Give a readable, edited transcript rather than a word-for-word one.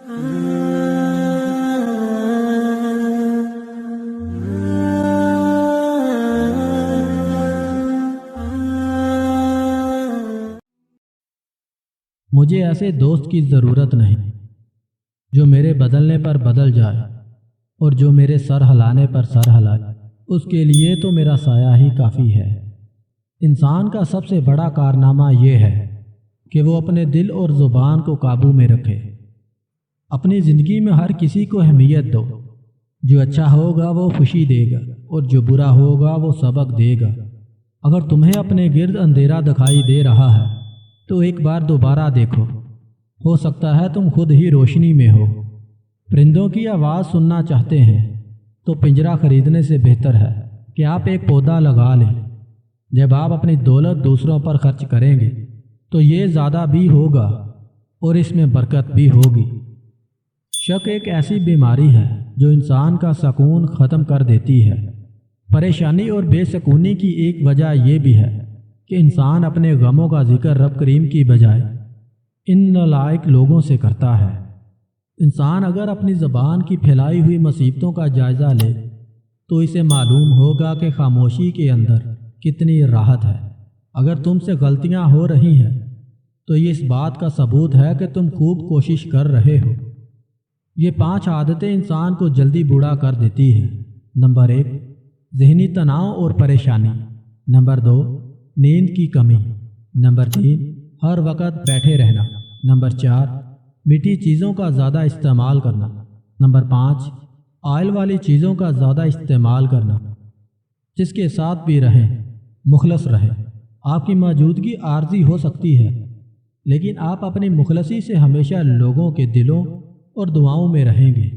مجھے ایسے دوست کی ضرورت نہیں جو میرے بدلنے پر بدل جائے اور جو میرے سر ہلانے پر سر ہلائے۔ اس کے لیے تو میرا سایہ ہی کافی ہے۔ انسان کا سب سے بڑا کارنامہ یہ ہے کہ وہ اپنے دل اور زبان کو قابو میں رکھے۔ اپنی زندگی میں ہر کسی کو اہمیت دو۔ جو اچھا ہوگا وہ خوشی دے گا اور جو برا ہوگا وہ سبق دے گا۔ اگر تمہیں اپنے گرد اندھیرا دکھائی دے رہا ہے تو ایک بار دوبارہ دیکھو، ہو سکتا ہے تم خود ہی روشنی میں ہو۔ پرندوں کی آواز سننا چاہتے ہیں تو پنجرہ خریدنے سے بہتر ہے کہ آپ ایک پودا لگا لیں۔ جب آپ اپنی دولت دوسروں پر خرچ کریں گے تو یہ زیادہ بھی ہوگا اور اس میں برکت بھی ہوگی۔ شک ایک ایسی بیماری ہے جو انسان کا سکون ختم کر دیتی ہے۔ پریشانی اور بے سکونی کی ایک وجہ یہ بھی ہے کہ انسان اپنے غموں کا ذکر رب کریم کی بجائے ان نالائق لوگوں سے کرتا ہے۔ انسان اگر اپنی زبان کی پھیلائی ہوئی مصیبتوں کا جائزہ لے تو اسے معلوم ہوگا کہ خاموشی کے اندر کتنی راحت ہے۔ اگر تم سے غلطیاں ہو رہی ہیں تو یہ اس بات کا ثبوت ہے کہ تم خوب کوشش کر رہے ہو۔ یہ 5 عادتیں انسان کو جلدی بوڑھا کر دیتی ہیں۔ نمبر 1، ذہنی تناؤ اور پریشانی۔ نمبر 2، نیند کی کمی۔ نمبر 3، ہر وقت بیٹھے رہنا۔ نمبر 4، میٹھی چیزوں کا زیادہ استعمال کرنا۔ نمبر 5، آئل والی چیزوں کا زیادہ استعمال کرنا۔ جس کے ساتھ بھی رہیں مخلص رہیں۔ آپ کی موجودگی عارضی ہو سکتی ہے لیکن آپ اپنی مخلصی سے ہمیشہ لوگوں کے دلوں اور دعاؤں میں رہیں گے۔